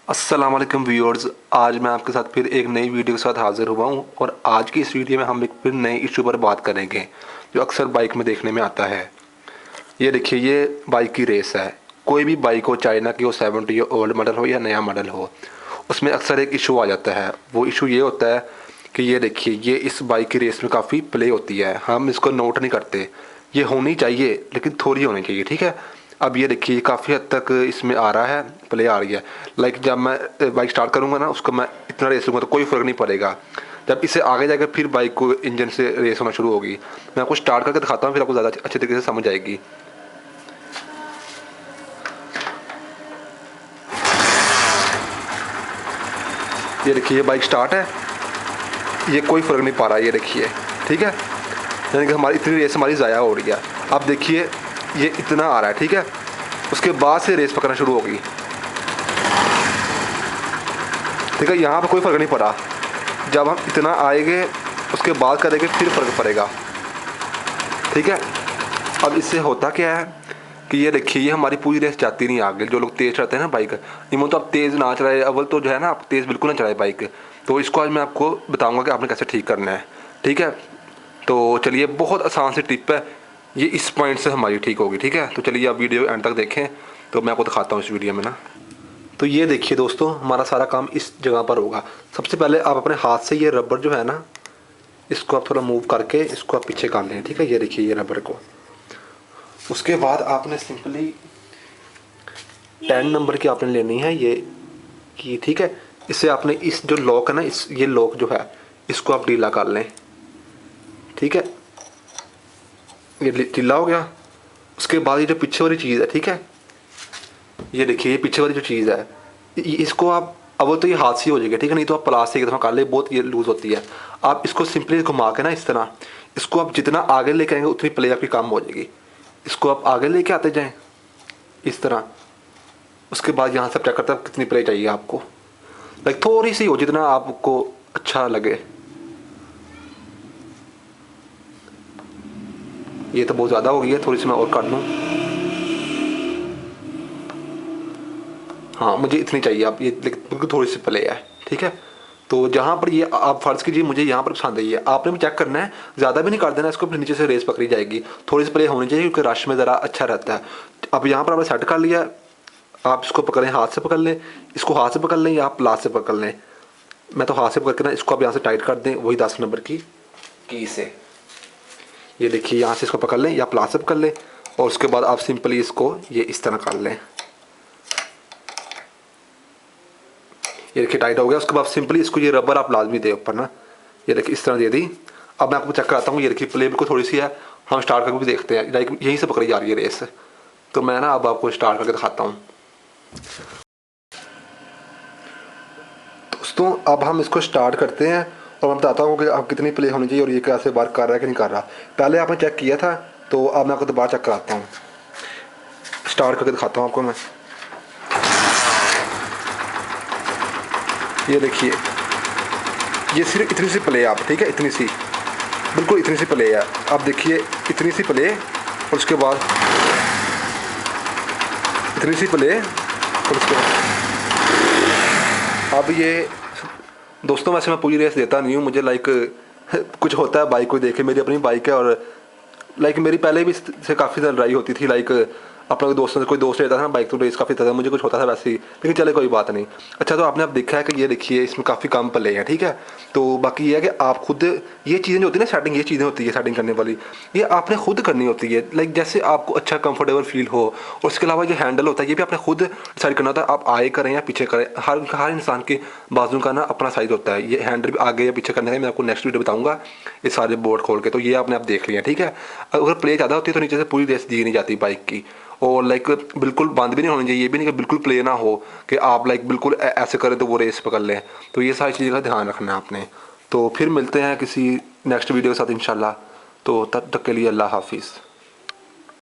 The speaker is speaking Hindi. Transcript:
अस्सलाम वालेकुम व्यूअर्स, आज मैं आपके साथ फिर एक नई वीडियो के साथ हाज़िर हुआ हूँ और आज की इस वीडियो में हम एक फिर नए इशू पर बात करेंगे जो अक्सर बाइक में देखने में आता है। ये देखिए, ये बाइक की रेस है। कोई भी बाइक हो, चाइना की हो, 70 ओल्ड मॉडल हो या नया मॉडल हो, उसमें अक्सर एक इशू आ जाता है। वो इशू ये होता है कि ये देखिए, ये इस बाइक की रेस में काफ़ी प्ले होती है। हम इसको नोट नहीं करते। ये होनी चाहिए लेकिन थोड़ी होनी चाहिए, ठीक है। अब ये देखिए, काफ़ी हद तक इसमें आ रहा है, प्ले आ रही है। लाइक जब मैं बाइक स्टार्ट करूँगा ना, उसको मैं इतना रेस लूँगा तो कोई फ़र्क नहीं पड़ेगा। जब इससे आगे जाकर फिर बाइक को इंजन से रेस होना शुरू होगी। मैं आपको स्टार्ट करके दिखाता हूँ, फिर आपको ज़्यादा अच्छे तरीके से समझ आएगी। ये देखिए, ये बाइक स्टार्ट है, ये कोई फ़र्क नहीं पा रहा है। ये देखिए, ठीक है, यानी कि हमारी इतनी रेस हमारी ज़ाया हो रही है। अब देखिए, ये इतना आ रहा है, ठीक है। उसके बाद से रेस पकड़ना शुरू होगी, ठीक है। यहाँ पे कोई फ़र्क नहीं पड़ा। जब हम इतना आएंगे उसके बाद करेंगे फिर फ़र्क पड़ेगा, ठीक है। अब इससे होता क्या है कि ये देखिए, ये हमारी पूरी रेस जाती नहीं आगे। जो लोग तेज़ चलाते हैं ना बाइक, इमन तो आप तेज़ ना चलाए, अव्वल तो जो है ना, आप तेज़ बिल्कुल ना चलाए बाइक। तो इसको आज मैं आपको बताऊँगा कि आपने कैसे ठीक करना है, ठीक है। तो चलिए, बहुत आसान सी टिप है, ये इस पॉइंट से हमारी ठीक होगी, ठीक है। तो चलिए आप वीडियो एंड तक देखें, तो मैं आपको दिखाता हूँ इस वीडियो में ना। तो ये देखिए दोस्तों, हमारा सारा काम इस जगह पर होगा। सबसे पहले आप अपने हाथ से ये रबर जो है ना, इसको आप थोड़ा मूव करके इसको आप पीछे कर लें, ठीक है। ये देखिए, ये रबर को, उसके बाद आपने सिंपली 10 नंबर की आपने लेनी है ये की, ठीक है। इससे आपने इस जो लॉक है ना, इस ये लॉक जो है, इसको आप ढीला कर लें, ठीक है। ये ढीला हो गया। उसके बाद ये जो पीछे वाली चीज़ है, ठीक है, ये देखिए, ये पीछे वाली जो चीज़ है, इसको आप, अब तो ये हाथ से हो जाएगा, ठीक है। नहीं तो आप प्लास्टिक की तरह कर ले, बहुत ये लूज़ होती है। आप इसको सिंपली घुमा के ना इस तरह, इसको आप जितना आगे लेके आएंगे उतनी प्ले आपकी कम हो जाएगी। इसको आप आगे लेके आते जाएं इस तरह। उसके बाद यहाँ से चेक करते हैं कितनी प्ले चाहिए आपको। लाइक थोड़ी सी हो, जितना आपको अच्छा लगे। ये तो बहुत ज़्यादा हो गई है, थोड़ी सी मैं और कर लूँ। हाँ, मुझे इतनी चाहिए। आप ये बिल्कुल थोड़ी सी प्ले है, ठीक है। तो जहाँ पर ये आप फ़र्ज़ कीजिए मुझे यहाँ पर पसंद आई है, आपने भी चेक करना है, ज़्यादा भी नहीं कर देना इसको, फिर नीचे से रेस पकड़ी जाएगी। थोड़ी सी प्ले होनी चाहिए क्योंकि रश में ज़रा अच्छा रहता है। अब यहाँ पर आपने सेट कर लिया, आप इसको पकड़ें, हाथ से पकड़ लें, इसको हाथ से पकड़ लें या आप लात से पकड़ लें। मैं तो हाथ से पकड़ के ना इसको आप यहाँ से टाइट कर दें, वही 10 नंबर की से। ये देखिए, यहाँ से इसको पकड़ लें या आप लात से पकड़ लें, और उसके बाद आप सिंपली इसको ये इस तरह कर लें। ये देखिए, टाइट हो गया। उसके बाद सिंपली इसको ये रबर आप लाजमी दे ऊपर ना, ये देखिए इस तरह दे दी। अब मैं आपको चेक कराता हूँ। ये देखिए, प्ले बिल्कुल थोड़ी सी है, हम स्टार्ट करके भी देखते हैं। लाइक यहीं से पकड़ी जा रही है रेस। तो मैं ना अब आपको स्टार्ट करके दिखाता हूँ दोस्तों। अब हम इसको स्टार्ट करते हैं और मैं बताता हूँ कि आप कितनी प्ले होनी चाहिए और ये कैसे बार कर रहा है कि नहीं कर रहा। पहले आपने चेक किया था, तो अब मैं आपको दोबारा चेक कराता हूँ, स्टार्ट करके दिखाता हूँ आपको मैं। ये देखिए, ये सिर्फ इतनी सी प्ले आप, ठीक है, इतनी सी, बिल्कुल इतनी सी प्ले है। अब देखिए, इतनी सी प्ले और उसके बाद इतनी सी प्ले और उसके बाद अब ये दोस्तों, वैसे मैं पूरी रेस देता नहीं हूँ। मुझे लाइक कुछ होता है बाइक को देखे, मेरी अपनी बाइक है और लाइक मेरी पहले भी से काफ़ी ज़्यादा लड़ाई होती थी। लाइक अपने दोस्तों से, कोई दोस्त रहता था ना बाइक, तो रेस काफ़ी था, मुझे कुछ होता था वैसे ही, लेकिन चले कोई बात नहीं। अच्छा, तो आपने अब देखा है कि ये देखिए, इसमें काफ़ी कम प्ले हैं, ठीक है। तो बाकी ये है कि आप खुद ये चीज़ें जो होती है ना, सेटिंग, ये चीज़ें होती है सेटिंग करने वाली, ये आपने खुद करनी होती है। लाइक जैसे आपको अच्छा कंफर्टेबल फील हो। और उसके अलावा जो हैंडल होता है, ये भी आपने खुद डिसाइड करना होता है, आप आगे करें या पीछे करें। हर इंसान के बाजू का ना अपना साइज़ होता है। ये हैंडल भी आगे या पीछे करने का मैं आपको नेक्स्ट वीडियो बताऊँगा, ये सारे बोर्ड खोल के। तो ये आपने आप देख लिया, ठीक है। अगर प्ले ज़्यादा होती है तो नीचे से पूरी रेस दी नहीं जाती बाइक की। और लाइक बिल्कुल बंद भी नहीं होनी चाहिए, ये भी नहीं कि बिल्कुल प्ले ना हो कि आप लाइक बिल्कुल ऐसे करें तो वो रेस पकड़ लें। तो ये सारी चीज़ों का ध्यान रखना है आपने। तो फिर मिलते हैं किसी नेक्स्ट वीडियो के साथ इंशाल्लाह। तो तब तक के लिए अल्लाह हाफिज़।